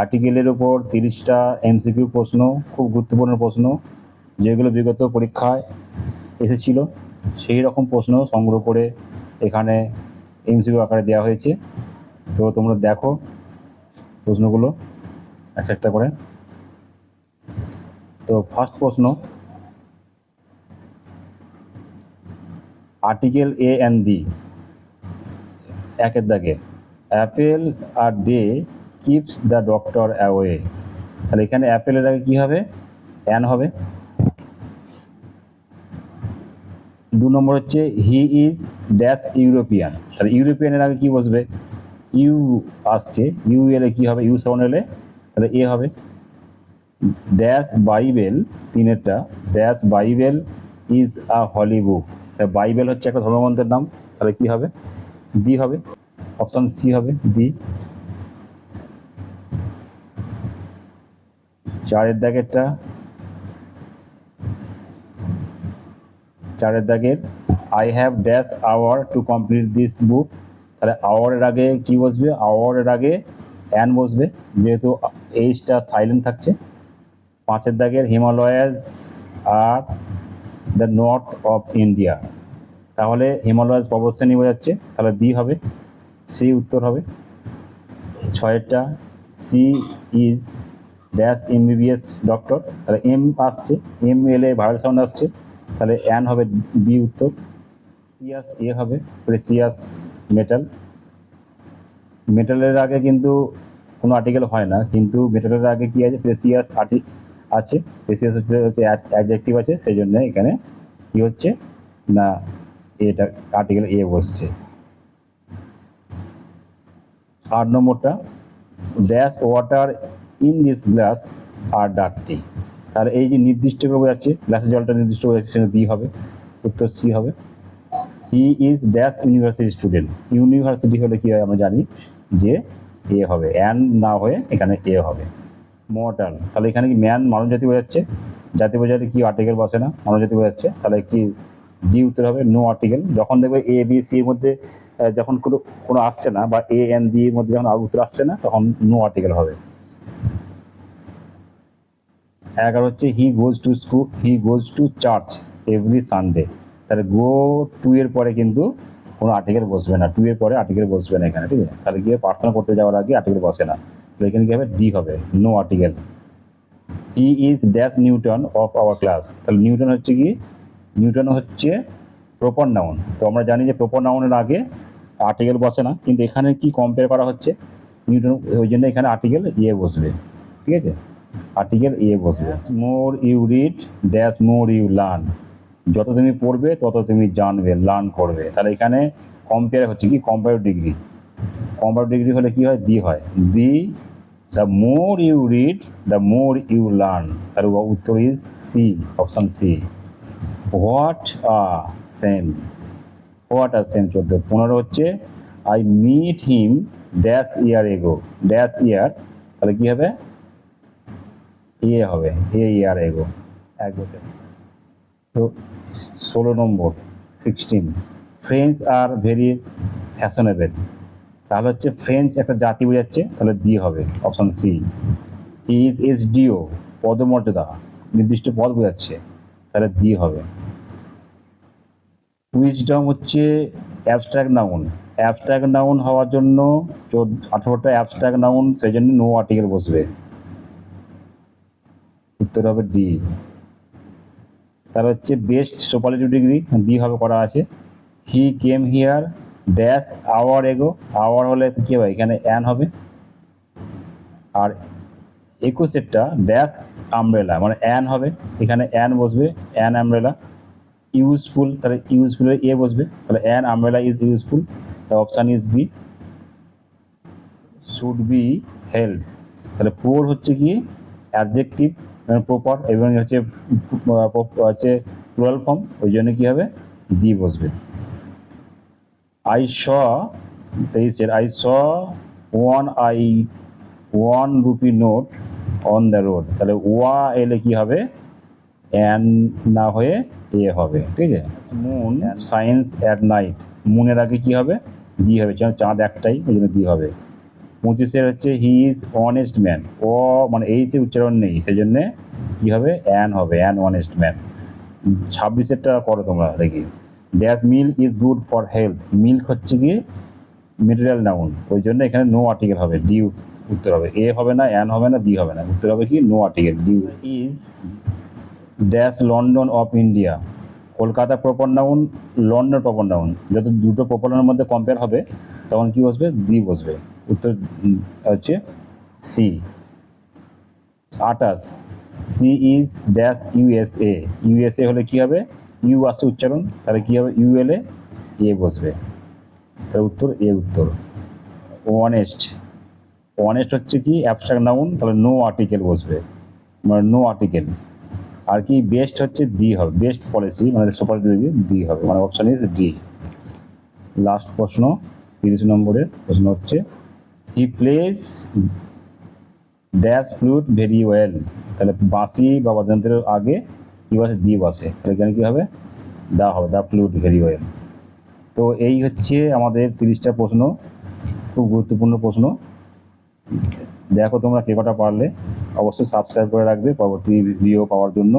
আর্টিকেলের ওপর 30টা এমসিকিউ প্রশ্ন, খুব গুরুত্বপূর্ণ প্রশ্ন, যেগুলো বিগত পরীক্ষায় এসেছিল সেই রকম প্রশ্ন সংগ্রহ করে এখানে এমসিকিউ আকারে দেওয়া হয়েছে। তো তোমরা দেখো প্রশ্নগুলো একটা একটা করে। তো ফার্স্ট প্রশ্ন, আর্টিকেল এ অ্যান্ড বি, একের দাগে apple a day keeps the doctor away. তাহলে এখানে অ্যাপেলের আগে কী হবে? অ্যান হবে। 2 নম্বর হচ্ছে হি ইজ ড্যাশ ইউরোপিয়ান। তাহলে ইউরোপিয়ানের আগে কী বসবে? ইউ আসছে, ইউ এলে কী হবে? ইউ সাউন্ড এলে তাহলে এ হবে। ড্যাশ বাইবেল, 3-এরটা dash Bible is a holy book. তাহলে বাইবেল হচ্ছে একটা ধর্মগ্রন্থের নাম, তাহলে কী হবে? ডি হবে, অপশান সি হবে, ডি। 4-এর দাগেরটা, 4-এর দাগের I have dash our to complete this book. তাহলে আওয়ারের আগে কি বসবে? আওয়ারের আগে অ্যান বসবে, যেহেতু এইচটা সাইলেন্ট থাকছে। 5-এর দাগের হিমালয়াস আর দ্য নর্থ অফ ইন্ডিয়া। তাহলে হিমালয়াস পর্বতশ্রেণী বোঝাচ্ছে, তাহলে ডি হবে, সি উত্তর হবে। 6-এরটা C is dash MBBS doctor. তাহলে এম আসছে, এম এলে ভাইরাল সাউন্ড আসছে, তাহলে অ্যান হবে, বি উত্তর। প্রেসিয়াস এ হবে, প্রেসিয়াস মেটাল। মেটালের আগে কিন্তু কোনো আর্টিকেল হয় না, কিন্তু মেটালের আগে কী আছে? প্রেসিয়াস আছে। প্রেসিয়াস হচ্ছে অ্যাডজেক্টিভ আছে, সেই জন্য এখানে কী হচ্ছে না এটা আর্টিকেল এ বসছে। 8 নম্বরটা dash water in this glass are dirty. তাহলে এই যে নির্দিষ্ট করে বোঝাচ্ছে, গ্লাসের জলটা নির্দিষ্ট বোঝাচ্ছে, সেটা ডি হবে, উত্তর সি হবে। হি is dash university student. University হলে কী হয় আমরা জানি যে এ হবে, অ্যান না হয়ে এখানে এ হবে। মর্টাল, তাহলে এখানে কি ম্যান মানব জাতি বোঝাচ্ছে, জাতি বোঝাতে কি আর্টিকেল বসে না, মানব জাতি বোঝাচ্ছে, তাহলে কি ডি উত্তর হবে, নো আর্টিকেল। যখন দেখবে এ বি সির মধ্যে যখন কোনো আসছে না, বা এ এন ডি এর মধ্যে যখন উত্তর আসছে না, তখন নো আর্টিকেল হবে। 11 হচ্ছে he goes to church every Sunday. তাহলে গো টু এর পরে কিন্তু কোনো আর্টিকেল বসবে না, 2 এর পরে আর্টিকেল বসবে না এখানে, ঠিক আছে? তাহলে গিয়ে প্রার্থনা করতে যাওয়ার আগে আর্টিকেল বসে না, তাহলে এখানে কী হবে? ডি হবে, no article. He is dash Newton of our class. তাহলে নিউটন হচ্ছে কি? নিউটন হচ্ছে প্রপার নাউন। তো আমরা জানি যে প্রপার নাউনের আগে আর্টিকেল বসে না, কিন্তু এখানে কি কম্পেয়ার করা হচ্ছে? নিউটন, ওই জন্য এখানে আর্টিকেল ইয়ে বসবে, ঠিক আছে? আর্টিকেল এ বসবে। More you read dash more you learn. যত তুমি পড়বে তত তুমি জানবে, লার্ন করবে। তাহলে এখানে কম্পেয়ার হচ্ছে কি? Comparative degree. কম্পারেটিভ ডিগ্রি হলে কি হয়? দি হয়, the. The more you read the more you learn. তার উত্তর is C, option C. What a shame, what are same 14। 15 হচ্ছে I meet him dash year ago. Dash ইয়ার, তাহলে কী হবে? এ হবে, এ ইয়ার এগো, এক বছর। তো 16 নম্বর 16 ফ্রেঞ্চ আর ভেরি ফ্যাশনেবল। তাহলে হচ্ছে ফ্রেঞ্চ একটা জাতি বোঝাচ্ছে, তাহলে ডি হবে, অপশান সি। ইজ এসডিও পদমর্যাদা, নির্দিষ্ট পদ বোঝাচ্ছে, তাহলে ডি হবে। উইজডম হচ্ছে অ্যাবস্ট্রাক্ট নাউন। অ্যাবস্ট্রাক্ট নাউন হওয়ার জন্য 18টা অ্যাবস্ট্রাক্ট নাউন, সেই জন্য নো আর্টিকেল বসবে, উত্তর হবে ডি। তার হচ্ছে বেস্ট সুপারলেটিভ ডিগ্রি, ডি হবে, করা আছে। He came here dash hour ago. Hour হলে কী হবে? এখানে অ্যান হবে। আর 21-এরটা ড্যাশ আমব্রেলা, মানে অ্যান হবে, এখানে অ্যান বসবে, অ্যান আমব্রেলা। ইউজফুল, তাহলে ইউজফুলের এ বসবে, তাহলে an umbrella is useful, the option is B. Should be help, তাহলে পোর হচ্ছে কি? অ্যাডজেক্টিভ, প্রপার, এবং হচ্ছে প্লুরাল ফর্ম, ওই জন্য কী হবে? ডি বসবে। আই শ 23-এর I saw 1 rupee note on the road. তাহলে ওয়া এলে কী হবে? অ্যান না হয়ে এ হবে, ঠিক আছে? Moon shines at night. মুনের আগে কী হবে? ডি হবে, চাঁদ একটাই, ওই জন্য ডি হবে। 25-এর হচ্ছে হি ইজ অনেস্ট ম্যান, ও মানে এইচ এর উচ্চারণ নেই, সেই জন্যে কী হবে, অ্যান হবে, অ্যান অনেস্ট ম্যান। 26-এরটা করো তোমরা দেখি। Dash milk is good for health, milk হচ্ছে কি মেটেরিয়াল নাউন, ওই জন্য এখানে নো আর্টিকেল হবে, ডি উত্তর হবে। এ হবে না, অ্যান হবে না, ডি হবে না, উত্তর হবে কি no article, D. Is dash London of India, Kolkata proper noun, London proper noun, যত দুটো প্রপার নাউনের মধ্যে কম্পেয়ার হবে তখন কি বসবে, দি বসবে, উত্তর হচ্ছে C. 28 C is dash USA, USA হলে কি হবে, ইউ আসছে উচ্চারণ, তাহলে কি হবে, ইউ এলে এ বসবে, তাহলে উত্তর এ উত্তর। অনেস্ট, অনেস্ট হচ্ছে কি অ্যাবস্ট্রাক্ট নাউন, তাহলে নো আর্টিকেল বসবে, মানে নো আর্টিকেল। আর কি বেস্ট হচ্ছে ডি হবে, বেস্ট পলিসি মানে সুপার ডি হবে, মানে অপশান ইজ ডি। লাস্ট প্রশ্ন 30 নম্বরের প্রশ্ন হচ্ছে he plays dash flute very well, তাহলে বাঁশি বা বাদ্যযন্ত্রের আগে কি বসে, দি বসে, তাহলে এখানে কী হবে, দা হবে, দা ফ্লুট ভেরি ওয়েল। তো এই হচ্ছে আমাদের 30টা প্রশ্ন, খুব গুরুত্বপূর্ণ প্রশ্ন। দেখো তোমরা কে কটা পারলে, অবশ্যই সাবস্ক্রাইব করে রাখবে পরবর্তী ভিডিও পাওয়ার জন্য।